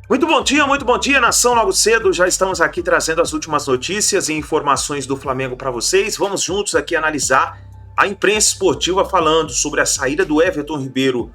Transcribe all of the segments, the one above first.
Muito bom dia, nação. Logo cedo já estamos aqui trazendo as últimas notícias e informações do Flamengo para vocês. Vamos juntos aqui analisar a imprensa esportiva falando sobre a saída do Everton Ribeiro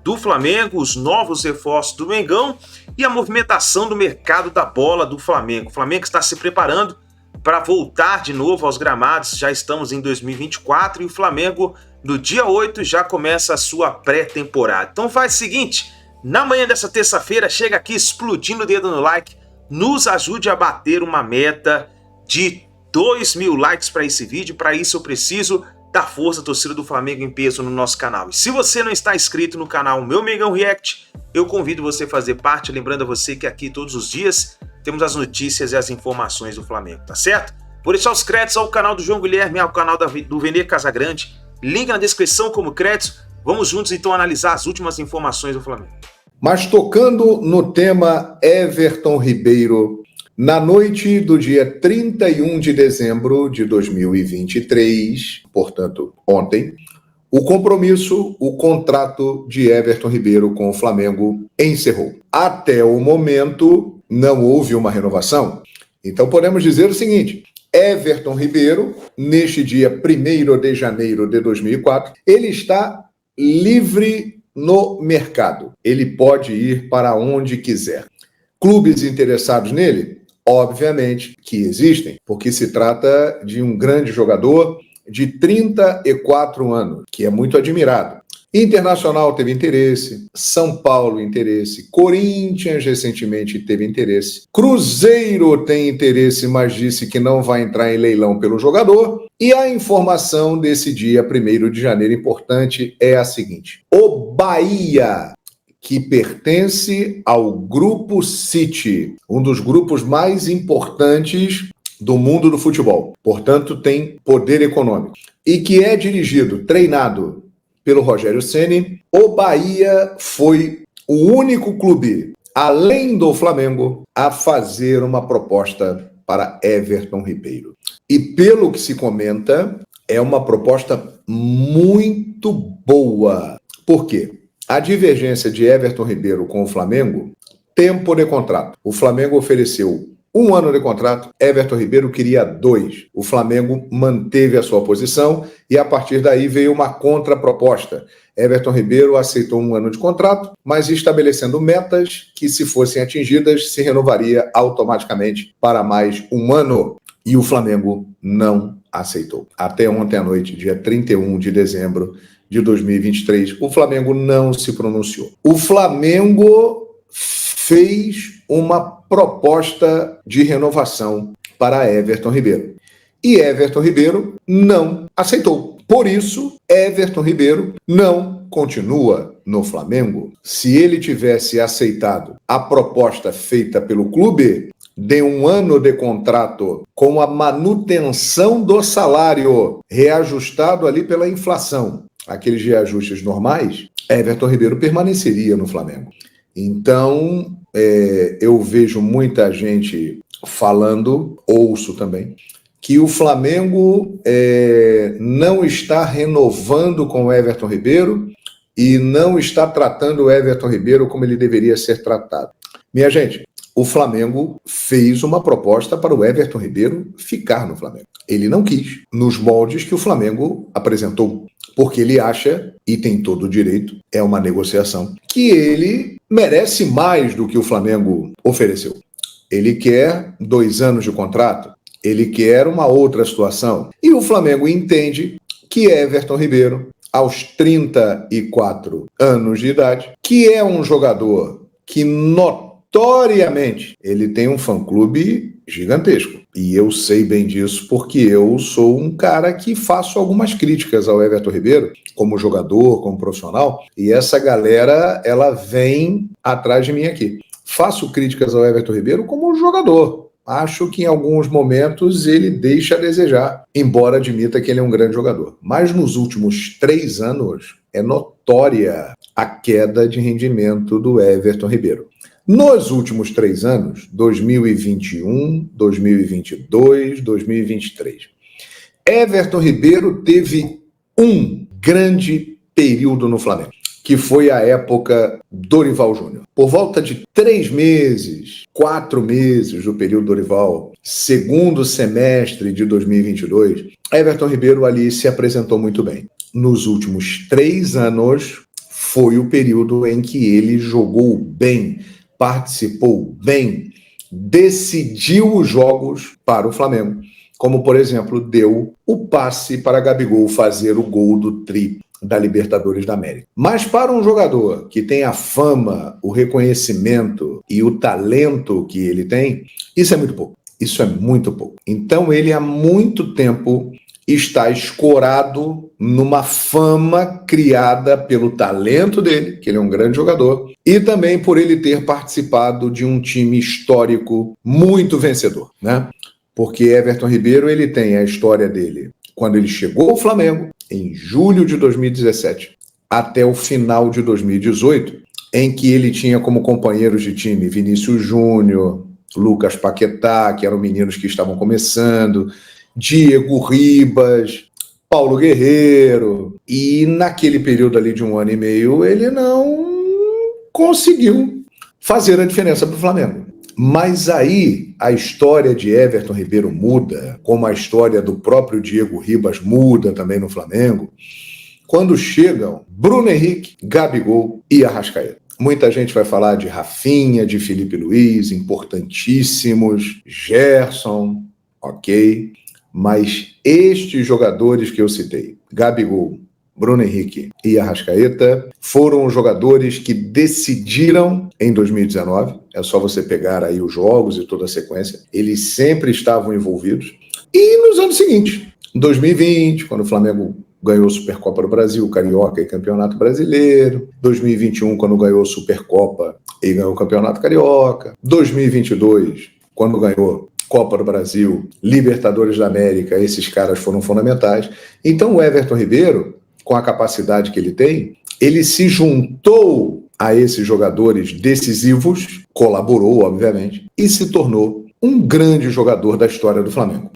do Flamengo, os novos reforços do Mengão e a movimentação do mercado da bola do Flamengo. O Flamengo está se preparando para voltar de novo aos gramados, já estamos em 2024 e o Flamengo no dia 8 já começa a sua pré-temporada. Então faz o seguinte, na manhã dessa terça-feira chega aqui explodindo o dedo no like, nos ajude a bater uma meta de 2.000 likes para esse vídeo. Para isso eu preciso da força, torcida do Flamengo em peso no nosso canal. E se você não está inscrito no canal Meu Mengão React, eu convido você a fazer parte, lembrando a você que aqui todos os dias temos as notícias e as informações do Flamengo, tá certo? Vou deixar os créditos ao canal do João Guilherme, ao canal do Vene Casagrande, link na descrição como créditos. Vamos juntos então analisar as últimas informações do Flamengo. Mas tocando no tema Everton Ribeiro, na noite do dia 31 de dezembro de 2023, portanto ontem, o contrato de Everton Ribeiro com o Flamengo encerrou. Até o momento não houve uma renovação. Então podemos dizer o seguinte: Everton Ribeiro, neste dia 1º de janeiro de 2004, ele está livre no mercado. Ele pode ir para onde quiser. Clubes interessados nele? Obviamente que existem, porque se trata de um grande jogador de 34 anos, que é muito admirado. Internacional teve interesse, São Paulo interesse, Corinthians recentemente teve interesse, Cruzeiro tem interesse, mas disse que não vai entrar em leilão pelo jogador. E a informação desse dia 1º de janeiro importante é a seguinte: o Bahia, que pertence ao Grupo City, um dos grupos mais importantes do mundo do futebol, portanto tem poder econômico, e que é dirigido, treinado pelo Rogério Ceni, o Bahia foi o único clube, além do Flamengo, a fazer uma proposta para Everton Ribeiro. E pelo que se comenta, é uma proposta muito boa. Por quê? A divergência de Everton Ribeiro com o Flamengo, tempo de contrato. O Flamengo ofereceu 1 ano de contrato, Everton Ribeiro queria 2. O Flamengo manteve a sua posição e a partir daí veio uma contraproposta. Everton Ribeiro aceitou 1 ano de contrato, mas estabelecendo metas que, se fossem atingidas, se renovaria automaticamente para mais 1 ano. E o Flamengo não aceitou. Até ontem à noite, dia 31 de dezembro de 2023, o Flamengo não se pronunciou. O Flamengo fez uma proposta de renovação para Everton Ribeiro. E Everton Ribeiro não aceitou. Por isso, Everton Ribeiro não continua no Flamengo. Se ele tivesse aceitado a proposta feita pelo clube de 1 ano de contrato com a manutenção do salário reajustado ali pela inflação, aqueles reajustes normais, Everton Ribeiro permaneceria no Flamengo. Então, eu vejo muita gente falando, ouço também, que o Flamengo não está renovando com o Everton Ribeiro e não está tratando o Everton Ribeiro como ele deveria ser tratado. Minha gente, o Flamengo fez uma proposta para o Everton Ribeiro ficar no Flamengo. Ele não quis, nos moldes que o Flamengo apresentou, porque ele acha, e tem todo o direito, é uma negociação, que ele merece mais do que o Flamengo ofereceu. Ele quer 2 anos de contrato, ele quer uma outra situação. E o Flamengo entende que Everton Ribeiro, aos 34 anos de idade, que é um jogador que notoriamente ele tem um fã-clube gigantesco. E eu sei bem disso porque eu sou um cara que faço algumas críticas ao Everton Ribeiro, como jogador, como profissional, e essa galera, ela vem atrás de mim aqui. Faço críticas ao Everton Ribeiro como jogador. Acho que em alguns momentos ele deixa a desejar, embora admita que ele é um grande jogador. Mas nos últimos 3 anos é notória a queda de rendimento do Everton Ribeiro. Nos últimos 3 anos, 2021, 2022, 2023, Everton Ribeiro teve um grande período no Flamengo, que foi a época Dorival Júnior. Por volta de 3 meses, 4 meses do período Dorival, segundo semestre de 2022, Everton Ribeiro ali se apresentou muito bem. Nos últimos 3 anos, foi o período em que ele jogou bem, participou bem, decidiu os jogos para o Flamengo. Como, por exemplo, deu o passe para Gabigol fazer o gol do tri da Libertadores da América. Mas para um jogador que tem a fama, o reconhecimento e o talento que ele tem, isso é muito pouco. Isso é muito pouco. Então ele há muito tempo está escorado numa fama criada pelo talento dele, que ele é um grande jogador, e também por ele ter participado de um time histórico muito vencedor, né? Porque Everton Ribeiro, ele tem a história dele quando ele chegou ao Flamengo, em julho de 2017, até o final de 2018, em que ele tinha como companheiros de time Vinícius Júnior, Lucas Paquetá, que eram meninos que estavam começando, Diego Ribas, Paulo Guerreiro, e naquele período ali de 1 ano e meio, ele não conseguiu fazer a diferença para o Flamengo. Mas aí a história de Everton Ribeiro muda, como a história do próprio Diego Ribas muda também no Flamengo, quando chegam Bruno Henrique, Gabigol e Arrascaeta. Muita gente vai falar de Rafinha, de Felipe Luiz, importantíssimos, Gerson, ok, mas estes jogadores que eu citei, Gabigol, Bruno Henrique e Arrascaeta, foram jogadores que decidiram em 2019, é só você pegar aí os jogos e toda a sequência, eles sempre estavam envolvidos. E nos anos seguintes, em 2020, quando o Flamengo ganhou a Supercopa do Brasil, Carioca e Campeonato Brasileiro, 2021, quando ganhou a Supercopa e ganhou o Campeonato Carioca, 2022, quando ganhou Copa do Brasil, Libertadores da América, esses caras foram fundamentais. Então o Everton Ribeiro, com a capacidade que ele tem, ele se juntou a esses jogadores decisivos, colaborou, obviamente, e se tornou um grande jogador da história do Flamengo.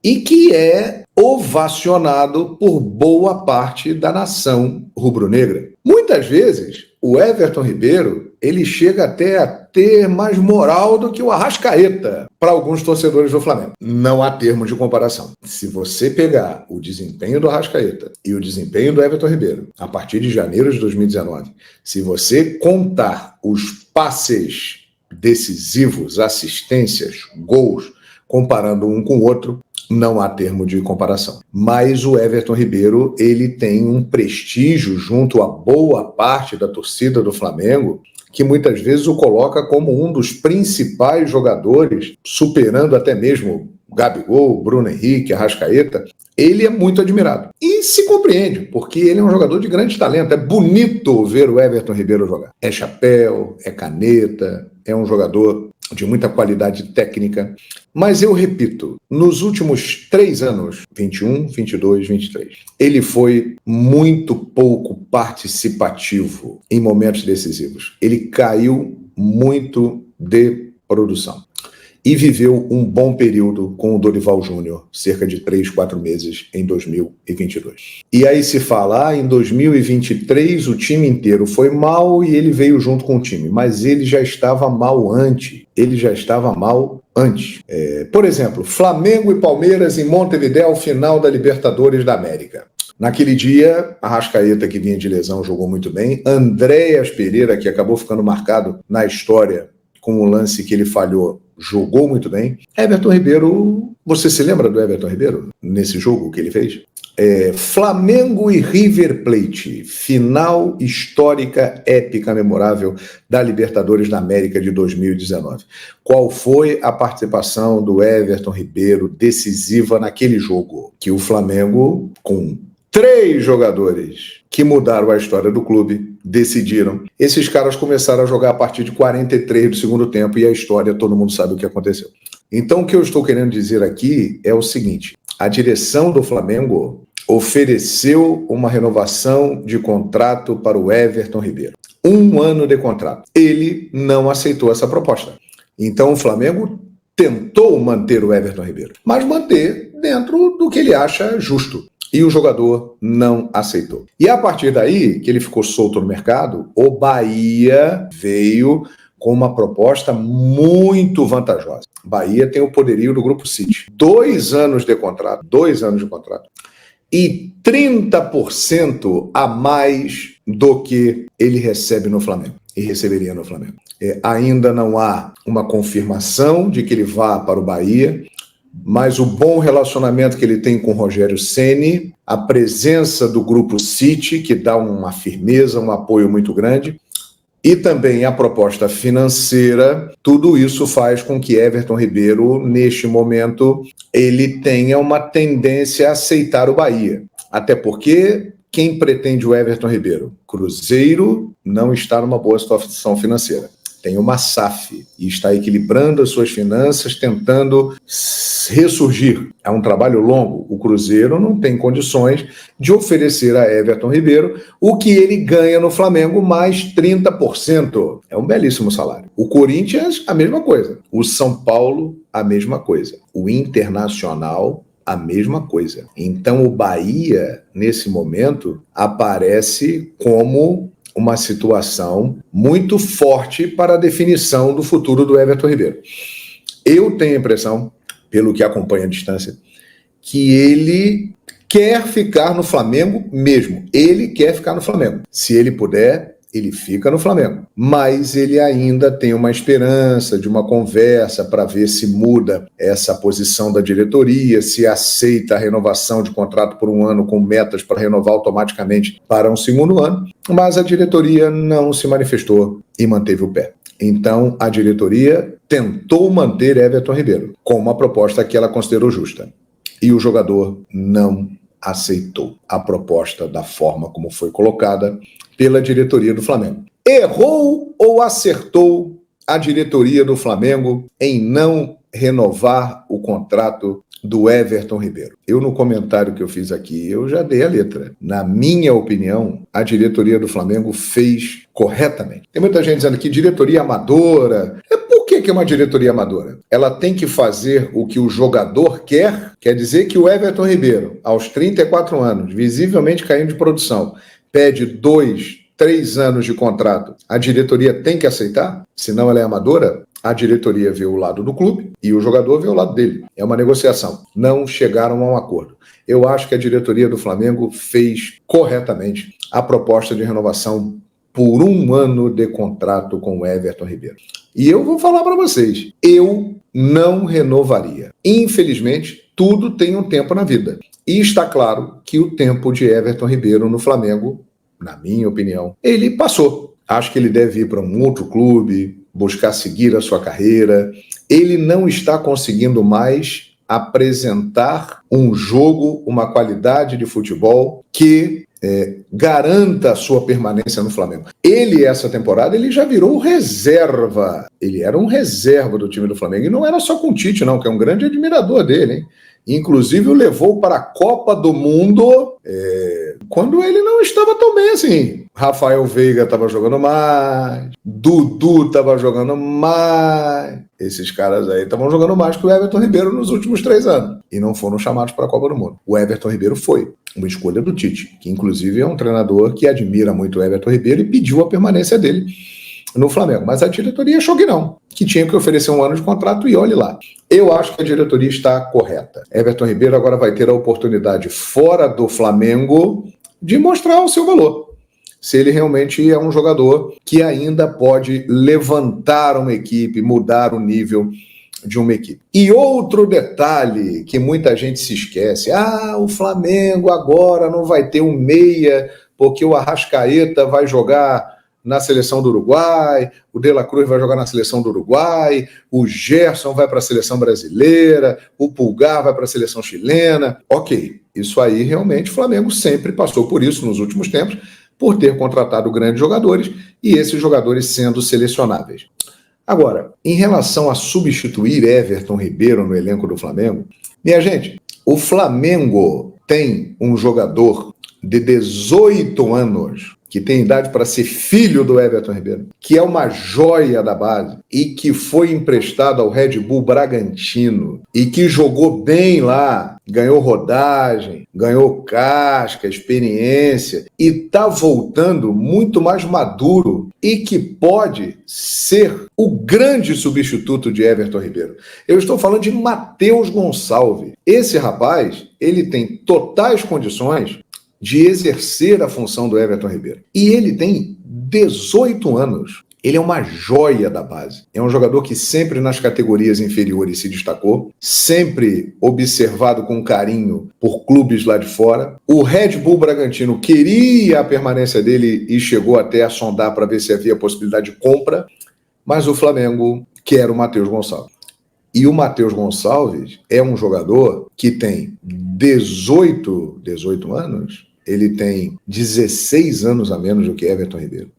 E que é ovacionado por boa parte da nação rubro-negra. Muitas vezes, o Everton Ribeiro, ele chega até a ter mais moral do que o Arrascaeta para alguns torcedores do Flamengo. Não há termo de comparação. Se você pegar o desempenho do Arrascaeta e o desempenho do Everton Ribeiro, a partir de janeiro de 2019, se você contar os passes decisivos, assistências, gols, comparando um com o outro, não há termo de comparação. Mas o Everton Ribeiro, ele tem um prestígio junto a boa parte da torcida do Flamengo, que muitas vezes o coloca como um dos principais jogadores, superando até mesmo Gabigol, Bruno Henrique, Arrascaeta. Ele é muito admirado. E se compreende, porque ele é um jogador de grande talento. É bonito ver o Everton Ribeiro jogar. É chapéu, é caneta, é um jogador de muita qualidade técnica. Mas eu repito, nos últimos 3 anos, 21, 22, 23, ele foi muito pouco participativo em momentos decisivos. Ele caiu muito de produção. E viveu um bom período com o Dorival Júnior, cerca de 3, 4 meses em 2022. E aí se fala, em 2023 o time inteiro foi mal e ele veio junto com o time, mas ele já estava mal antes. Por exemplo, Flamengo e Palmeiras em Montevidéu, final da Libertadores da América. Naquele dia, Arrascaeta, que vinha de lesão, jogou muito bem. Andréas Pereira, que acabou ficando marcado na história com o lance que ele falhou, jogou muito bem. Everton Ribeiro, você se lembra do Everton Ribeiro nesse jogo que ele fez? Flamengo e River Plate, final histórica, épica, memorável da Libertadores da América de 2019. Qual foi a participação do Everton Ribeiro decisiva naquele jogo? Que o Flamengo, com 3 jogadores que mudaram a história do clube, decidiram. Esses caras começaram a jogar a partir de 43 do segundo tempo e a história, todo mundo sabe o que aconteceu. Então, o que eu estou querendo dizer aqui é o seguinte: a direção do Flamengo ofereceu uma renovação de contrato para o Everton Ribeiro. 1 ano de contrato. Ele não aceitou essa proposta. Então, o Flamengo tentou manter o Everton Ribeiro, mas manter dentro do que ele acha justo. e o jogador não aceitou. E a partir daí, que ele ficou solto no mercado, o Bahia veio com uma proposta muito vantajosa. Bahia tem o poderio do Grupo City. 2 anos de contrato, e 30% a mais do que ele recebe no Flamengo, e receberia no Flamengo. Ainda não há uma confirmação de que ele vá para o Bahia, mas o bom relacionamento que ele tem com o Rogério Ceni, a presença do Grupo City, que dá uma firmeza, um apoio muito grande, e também a proposta financeira, tudo isso faz com que Everton Ribeiro, neste momento, ele tenha uma tendência a aceitar o Bahia. Até porque quem pretende o Everton Ribeiro? Cruzeiro não está numa boa situação financeira. Tem uma SAF e está equilibrando as suas finanças, tentando ressurgir. É um trabalho longo. O Cruzeiro não tem condições de oferecer a Everton Ribeiro o que ele ganha no Flamengo, mais 30%. É um belíssimo salário. O Corinthians, a mesma coisa. O São Paulo, a mesma coisa. O Internacional, a mesma coisa. Então o Bahia, nesse momento, aparece como uma situação muito forte para a definição do futuro do Everton Ribeiro. Eu tenho a impressão, pelo que acompanha a distância, que ele quer ficar no Flamengo mesmo. Ele quer ficar no Flamengo. Se ele puder, ele fica no Flamengo. Mas ele ainda tem uma esperança de uma conversa para ver se muda essa posição da diretoria, se aceita a renovação de contrato por 1 ano com metas para renovar automaticamente para um 2º ano. Mas a diretoria não se manifestou e manteve o pé. Então, a diretoria tentou manter Everton Ribeiro com uma proposta que ela considerou justa. E o jogador não aceitou a proposta da forma como foi colocada pela diretoria do Flamengo. Errou ou acertou a diretoria do Flamengo em não renovar o contrato do Everton Ribeiro? Eu, no comentário que eu fiz aqui, eu já dei a letra. Na minha opinião, a diretoria do Flamengo fez corretamente. Tem muita gente dizendo que diretoria amadora. Por que é uma diretoria amadora? Ela tem que fazer o que o jogador quer. Quer dizer que o Everton Ribeiro, aos 34 anos, visivelmente caindo de produção, pede 2, 3 anos de contrato. A diretoria tem que aceitar? Senão ela é amadora? A diretoria vê o lado do clube e o jogador vê o lado dele. É uma negociação. Não chegaram a um acordo. Eu acho que a diretoria do Flamengo fez corretamente a proposta de renovação por 1 ano de contrato com o Everton Ribeiro. E eu vou falar para vocês, eu não renovaria. Infelizmente, tudo tem um tempo na vida. E está claro que o tempo de Everton Ribeiro no Flamengo, na minha opinião, ele passou. Acho que ele deve ir para um outro clube, buscar seguir a sua carreira. Ele não está conseguindo mais apresentar um jogo, uma qualidade de futebol que garanta a sua permanência no Flamengo. Ele, essa temporada, ele já virou reserva. Ele era um reserva do time do Flamengo. E não era só com o Tite, não, que é um grande admirador dele, hein? Inclusive o levou para a Copa do Mundo quando ele não estava tão bem assim. Rafael Veiga estava jogando mais, Dudu estava jogando mais. Esses caras aí estavam jogando mais que o Everton Ribeiro nos últimos 3 anos. E não foram chamados para a Copa do Mundo. O Everton Ribeiro foi uma escolha do Tite, que inclusive é um treinador que admira muito o Everton Ribeiro e pediu a permanência dele no Flamengo. Mas a diretoria achou que não, que tinha que oferecer 1 ano de contrato e olhe lá. Eu acho que a diretoria está correta. Everton Ribeiro agora vai ter a oportunidade fora do Flamengo de mostrar o seu valor. Se ele realmente é um jogador que ainda pode levantar uma equipe, mudar o nível de uma equipe. E outro detalhe que muita gente se esquece, o Flamengo agora não vai ter um meia porque o Arrascaeta vai jogar na seleção do Uruguai, o De La Cruz vai jogar na seleção do Uruguai, o Gerson vai para a seleção brasileira, o Pulgar vai para a seleção chilena. Ok, isso aí realmente o Flamengo sempre passou por isso nos últimos tempos, por ter contratado grandes jogadores e esses jogadores sendo selecionáveis. Agora, em relação a substituir Everton Ribeiro no elenco do Flamengo, minha gente, o Flamengo tem um jogador de 18 anos que tem idade para ser filho do Everton Ribeiro, que é uma joia da base e que foi emprestado ao Red Bull Bragantino e que jogou bem lá, ganhou rodagem, ganhou casca, experiência e está voltando muito mais maduro e que pode ser o grande substituto de Everton Ribeiro. Eu estou falando de Matheus Gonçalves. Esse rapaz, ele tem totais condições de exercer a função do Everton Ribeiro. E ele tem 18 anos. Ele é uma joia da base. É um jogador que sempre nas categorias inferiores se destacou, sempre observado com carinho por clubes lá de fora. O Red Bull Bragantino queria a permanência dele e chegou até a sondar para ver se havia possibilidade de compra, mas o Flamengo quer o Matheus Gonçalves. E o Matheus Gonçalves é um jogador que tem 18 anos, ele tem 16 anos a menos do que Everton Ribeiro.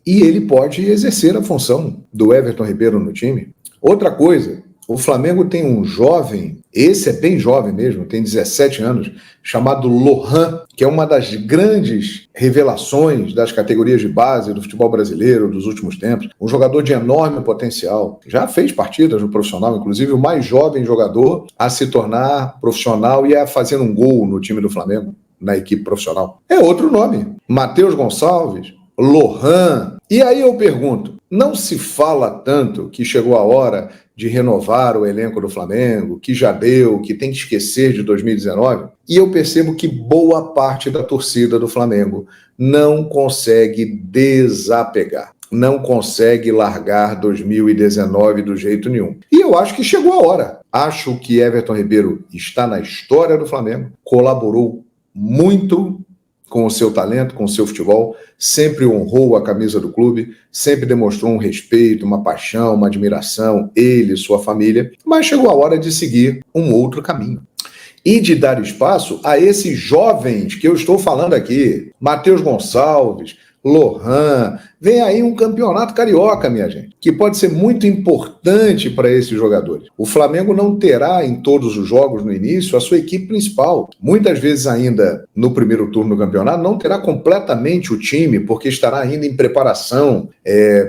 E ele pode exercer a função do Everton Ribeiro no time. Outra coisa, o Flamengo tem um jovem, esse é bem jovem mesmo, tem 17 anos, chamado Lohan, que é uma das grandes revelações das categorias de base do futebol brasileiro dos últimos tempos. Um jogador de enorme potencial. Já fez partidas no profissional, inclusive o mais jovem jogador a se tornar profissional e a fazer um gol no time do Flamengo, na equipe profissional. É outro nome. Matheus Gonçalves, Lohan. E aí eu pergunto, não se fala tanto que chegou a hora de renovar o elenco do Flamengo, que já deu, que tem que esquecer de 2019? E eu percebo que boa parte da torcida do Flamengo não consegue desapegar, não consegue largar 2019 do jeito nenhum. E eu acho que chegou a hora. Acho que Everton Ribeiro está na história do Flamengo, colaborou muito com o seu talento, com o seu futebol, sempre honrou a camisa do clube, sempre demonstrou um respeito, uma paixão, uma admiração, ele e sua família, mas chegou a hora de seguir um outro caminho. E de dar espaço a esses jovens que eu estou falando aqui, Matheus Gonçalves, Lohan, vem aí um campeonato carioca, minha gente, que pode ser muito importante para esses jogadores. O Flamengo não terá em todos os jogos no início a sua equipe principal. Muitas vezes ainda no primeiro turno do campeonato não terá completamente o time, porque estará ainda em preparação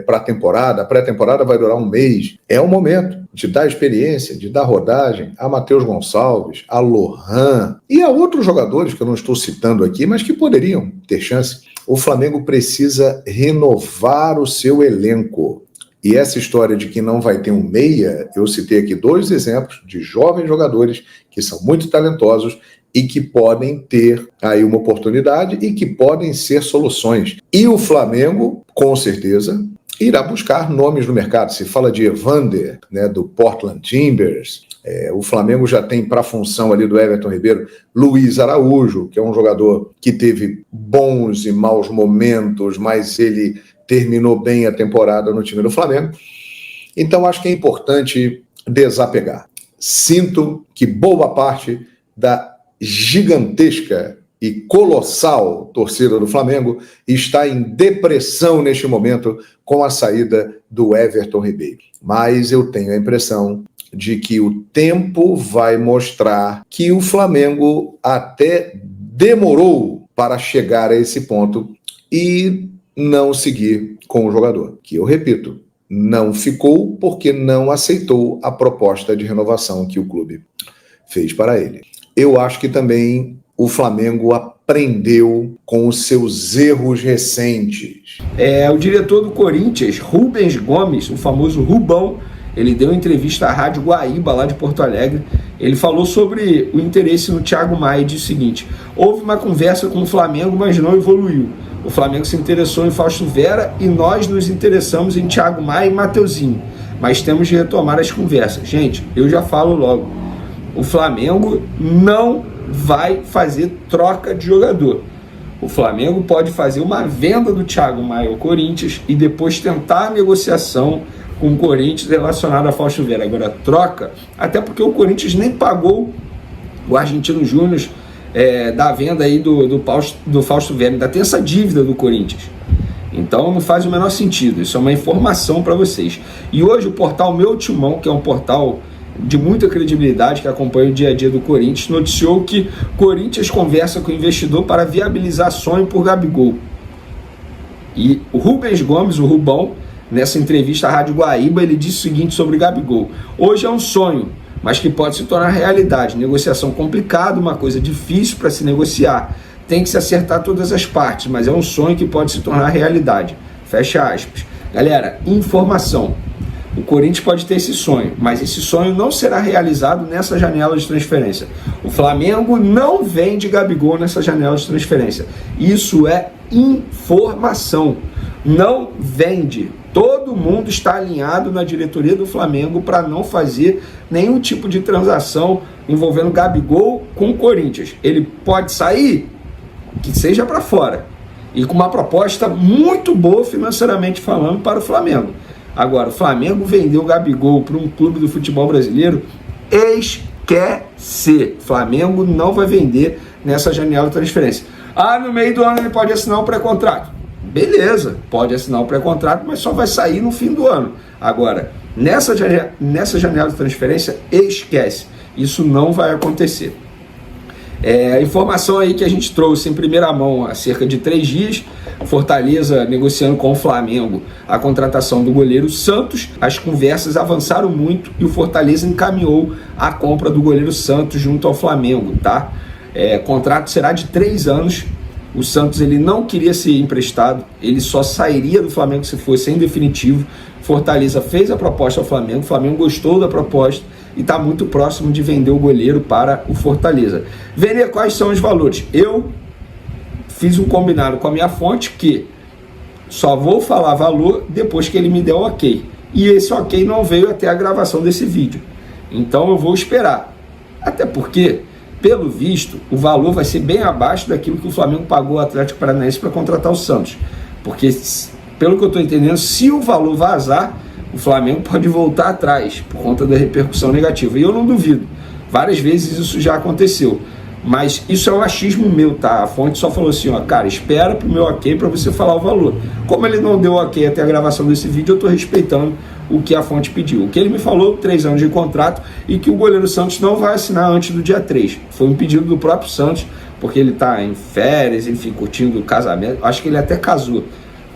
para a temporada. A pré-temporada vai durar um mês. É o momento de dar experiência, de dar rodagem a Matheus Gonçalves, a Lohan e a outros jogadores que eu não estou citando aqui, mas que poderiam ter chance. O Flamengo precisa renovar o seu elenco. E essa história de que não vai ter um meia, eu citei aqui 2 exemplos de jovens jogadores que são muito talentosos e que podem ter aí uma oportunidade e que podem ser soluções. E o Flamengo, com certeza, irá buscar nomes no mercado. Se fala de Evander, né, do Portland Timbers. O Flamengo já tem para a função ali do Everton Ribeiro Luiz Araújo, que é um jogador que teve bons e maus momentos, mas ele terminou bem a temporada no time do Flamengo. Então acho que é importante desapegar. Sinto que boa parte da gigantesca e colossal torcida do Flamengo está em depressão neste momento com a saída do Everton Ribeiro. Mas eu tenho a impressão de que o tempo vai mostrar que o Flamengo até demorou para chegar a esse ponto e não seguir com o jogador, que eu repito, não ficou porque não aceitou a proposta de renovação que o clube fez para ele. Eu acho que também o Flamengo aprendeu com os seus erros recentes. O diretor do Corinthians, Rubens Gomes, o famoso Rubão, ele deu uma entrevista à Rádio Guaíba, lá de Porto Alegre. Ele falou sobre o interesse no Thiago Maia e disse o seguinte: houve uma conversa com o Flamengo, mas não evoluiu. O Flamengo se interessou em Fausto Vera e nós nos interessamos em Thiago Maia e Mateuzinho. Mas temos de retomar as conversas. Gente, eu já falo logo. O Flamengo não vai fazer troca de jogador. O Flamengo pode fazer uma venda do Thiago Maia ao Corinthians e depois tentar a negociação com o Corinthians relacionado a Fausto Vera. Agora, troca, até porque o Corinthians nem pagou o Argentino Júnior da venda aí do Fausto Vera. Ainda tem essa dívida do Corinthians. Então não faz o menor sentido. Isso é uma informação para vocês. E hoje o portal Meu Timão, que é um portal de muita credibilidade, que acompanha o dia a dia do Corinthians, noticiou que Corinthians conversa com o investidor para viabilizar sonho por Gabigol. E o Rubens Gomes, o Rubão, nessa entrevista à Rádio Guaíba, ele disse o seguinte sobre o Gabigol: hoje é um sonho, mas que pode se tornar realidade. Negociação complicada, uma coisa difícil para se negociar. Tem que se acertar todas as partes, mas é um sonho que pode se tornar realidade. Fecha aspas. Galera, informação. O Corinthians pode ter esse sonho, mas esse sonho não será realizado nessa janela de transferência. O Flamengo não vende Gabigol nessa janela de transferência. Isso é informação. Não vende. Todo mundo está alinhado na diretoria do Flamengo para não fazer nenhum tipo de transação envolvendo Gabigol com o Corinthians. Ele pode sair, que seja para fora, e com uma proposta muito boa financeiramente falando para o Flamengo. Agora, o Flamengo vendeu o Gabigol para um clube do futebol brasileiro, esquece. Flamengo não vai vender nessa janela de transferência. No meio do ano ele pode assinar um pré-contrato. Beleza, pode assinar um pré-contrato, mas só vai sair no fim do ano. Agora, nessa janela de transferência, esquece. Isso não vai acontecer. A informação aí que a gente trouxe em primeira mão há cerca de 3 dias, Fortaleza negociando com o Flamengo a contratação do goleiro Santos. As conversas avançaram muito e o Fortaleza encaminhou a compra do goleiro Santos junto ao Flamengo, tá? Contrato será de 3 anos. O Santos ele não queria ser emprestado, ele só sairia do Flamengo se fosse em definitivo. Fortaleza fez a proposta ao Flamengo, o Flamengo gostou da proposta e está muito próximo de vender o goleiro para o Fortaleza. Vender, quais são os valores? Eu fiz um combinado com a minha fonte que só vou falar valor depois que ele me der o ok. E esse ok não veio até a gravação desse vídeo. Então eu vou esperar. Até porque, pelo visto, o valor vai ser bem abaixo daquilo que o Flamengo pagou ao Atlético Paranaense para contratar o Santos. Porque, pelo que eu estou entendendo, se o valor vazar, o Flamengo pode voltar atrás por conta da repercussão negativa. E eu não duvido. Várias vezes isso já aconteceu. Mas isso é um achismo meu, tá? A fonte só falou assim, cara, espera pro meu ok para você falar o valor. Como ele não deu ok até a gravação desse vídeo, eu tô respeitando o que a fonte pediu. O que ele me falou, 3 anos de contrato e que o goleiro Santos não vai assinar antes do dia 3. Foi um pedido do próprio Santos, porque ele tá em férias, enfim, curtindo o casamento. Acho que ele até casou.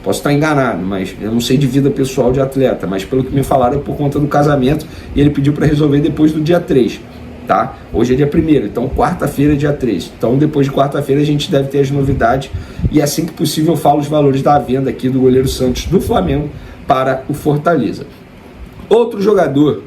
Posso estar enganado, mas eu não sei de vida pessoal de atleta, mas pelo que me falaram é por conta do casamento e ele pediu para resolver depois do dia 3, tá? Hoje é dia 1º, então quarta-feira é dia 3. Então depois de quarta-feira a gente deve ter as novidades e assim que possível eu falo os valores da venda aqui do goleiro Santos do Flamengo para o Fortaleza. Outro jogador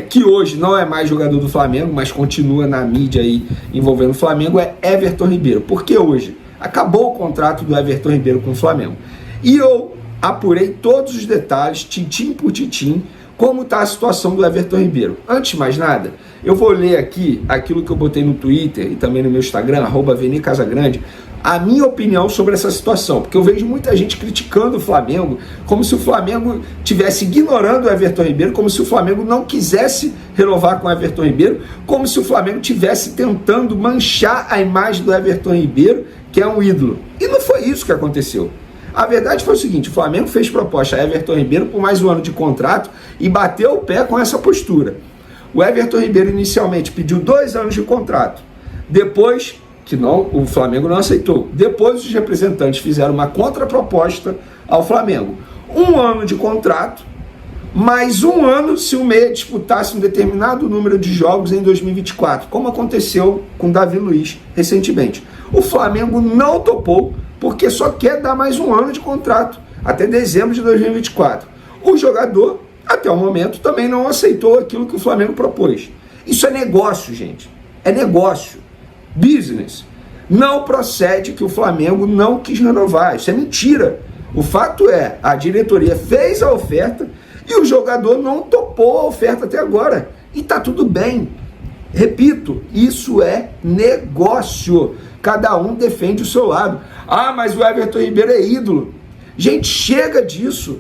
que hoje não é mais jogador do Flamengo, mas continua na mídia aí envolvendo o Flamengo é Everton Ribeiro. Por que hoje? Acabou o contrato do Everton Ribeiro com o Flamengo. E eu apurei todos os detalhes, tintim por tintim, como está a situação do Everton Ribeiro. Antes de mais nada, eu vou ler aqui aquilo que eu botei no Twitter e também no meu Instagram, @VeniCasagrande, a minha opinião sobre essa situação, porque eu vejo muita gente criticando o Flamengo, como se o Flamengo estivesse ignorando o Everton Ribeiro, como se o Flamengo não quisesse renovar com o Everton Ribeiro, como se o Flamengo estivesse tentando manchar a imagem do Everton Ribeiro, que é um ídolo. E não foi isso que aconteceu. A verdade foi o seguinte, o Flamengo fez proposta a Everton Ribeiro por mais um ano de contrato e bateu o pé com essa postura. O Everton Ribeiro inicialmente pediu 2 anos de contrato, depois que o Flamengo não aceitou. Depois os representantes fizeram uma contraproposta ao Flamengo. 1 ano de contrato, mais 1 ano se o meia disputasse um determinado número de jogos em 2024, como aconteceu com Davi Luiz recentemente. O Flamengo não topou, porque só quer dar mais 1 ano de contrato, até dezembro de 2024. O jogador, até o momento, também não aceitou aquilo que o Flamengo propôs. Isso é negócio, gente. É negócio. Business. Não procede que o Flamengo não quis renovar. Isso é mentira. O fato é, a diretoria fez a oferta e o jogador não topou a oferta até agora. E tá tudo bem. Repito, isso é negócio. Cada um defende o seu lado. Mas o Everton Ribeiro é ídolo. Gente, chega disso.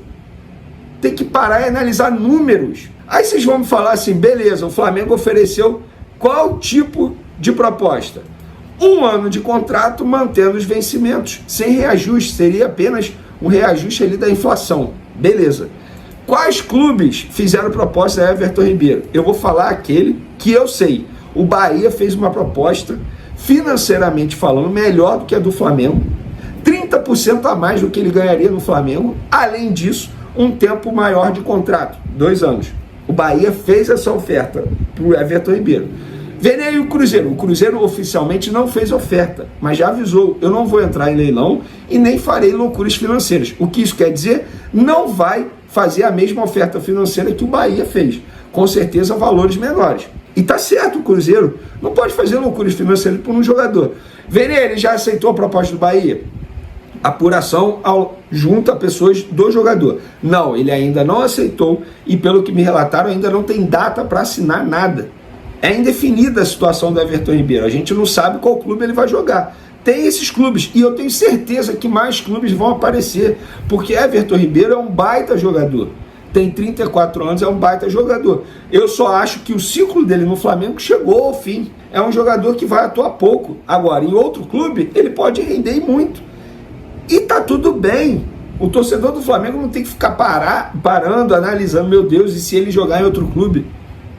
Tem que parar e analisar números. Aí vocês vão me falar assim, beleza, o Flamengo ofereceu qual tipo de proposta? 1 ano de contrato mantendo os vencimentos, sem reajuste, seria apenas um reajuste ali da inflação. Beleza. Quais clubes fizeram proposta a Everton Ribeiro? Eu vou falar aquele que eu sei. O Bahia fez uma proposta, financeiramente falando, melhor do que a do Flamengo. 30% a mais do que ele ganharia no Flamengo. Além disso, um tempo maior de contrato, 2 anos. O Bahia fez essa oferta para o Everton Ribeiro. Vem aí o Cruzeiro. O Cruzeiro oficialmente não fez oferta, mas já avisou: eu não vou entrar em leilão e nem farei loucuras financeiras. O que isso quer dizer? Não vai fazer a mesma oferta financeira que o Bahia fez. Com certeza valores menores. E tá certo, o Cruzeiro não pode fazer loucuras financeiras por um jogador. Vem aí, ele já aceitou a proposta do Bahia? Apuração junto a pessoas do jogador. Não, ele ainda não aceitou e, pelo que me relataram, ainda não tem data para assinar nada. É indefinida a situação do Everton Ribeiro. A gente não sabe qual clube ele vai jogar. Tem esses clubes e eu tenho certeza que mais clubes vão aparecer, porque Everton Ribeiro é um baita jogador. Tem 34 anos, é um baita jogador. Eu só acho que o ciclo dele no Flamengo chegou ao fim. É um jogador que vai atuar pouco. Agora, em outro clube, ele pode render muito. E tá tudo bem. O torcedor do Flamengo não tem que ficar parando, analisando, meu Deus, e se ele jogar em outro clube?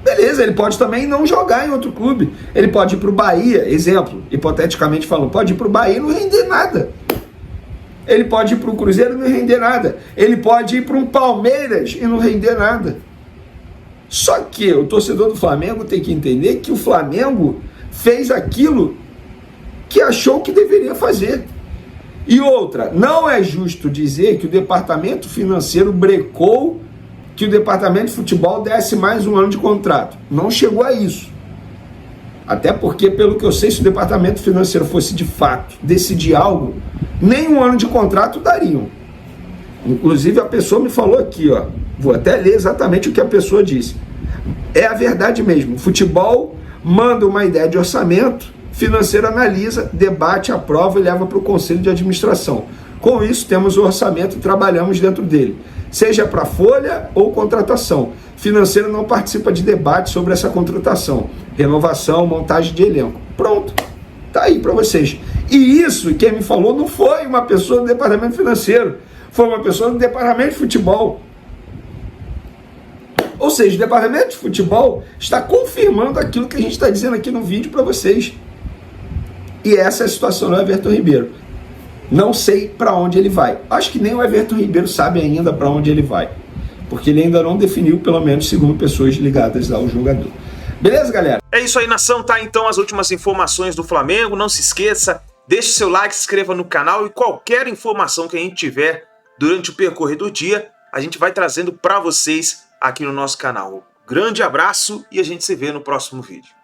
Beleza, ele pode também não jogar em outro clube. Ele pode ir pro Bahia, exemplo, hipoteticamente falando, pode ir pro Bahia e não render nada. Ele pode ir pro Cruzeiro e não render nada. Ele pode ir para um Palmeiras e não render nada. Só que o torcedor do Flamengo tem que entender que o Flamengo fez aquilo que achou que deveria fazer. E outra, não é justo dizer que o departamento financeiro brecou que o departamento de futebol desse mais um ano de contrato. Não chegou a isso. Até porque, pelo que eu sei, se o departamento financeiro fosse de fato decidir algo, nem um ano de contrato dariam. Inclusive a pessoa me falou aqui, ó, vou até ler exatamente o que a pessoa disse. É a verdade mesmo. O futebol manda uma ideia de orçamento, financeiro analisa, debate, aprova e leva para o conselho de administração. Com isso, temos o orçamento e trabalhamos dentro dele, seja para folha ou contratação. Financeiro não participa de debate sobre essa contratação, renovação, montagem de elenco. Pronto, tá aí para vocês. E isso, quem me falou, não foi uma pessoa do departamento financeiro, foi uma pessoa do departamento de futebol. Ou seja, o departamento de futebol está confirmando aquilo que a gente está dizendo aqui no vídeo para vocês. E essa é a situação do Everton Ribeiro. Não sei para onde ele vai. Acho que nem o Everton Ribeiro sabe ainda para onde ele vai, porque ele ainda não definiu, pelo menos segundo pessoas ligadas ao jogador. Beleza, galera? É isso aí, nação. Tá então as últimas informações do Flamengo. Não se esqueça, deixe seu like, se inscreva no canal e qualquer informação que a gente tiver durante o percorrer do dia, a gente vai trazendo para vocês aqui no nosso canal. Grande abraço e a gente se vê no próximo vídeo.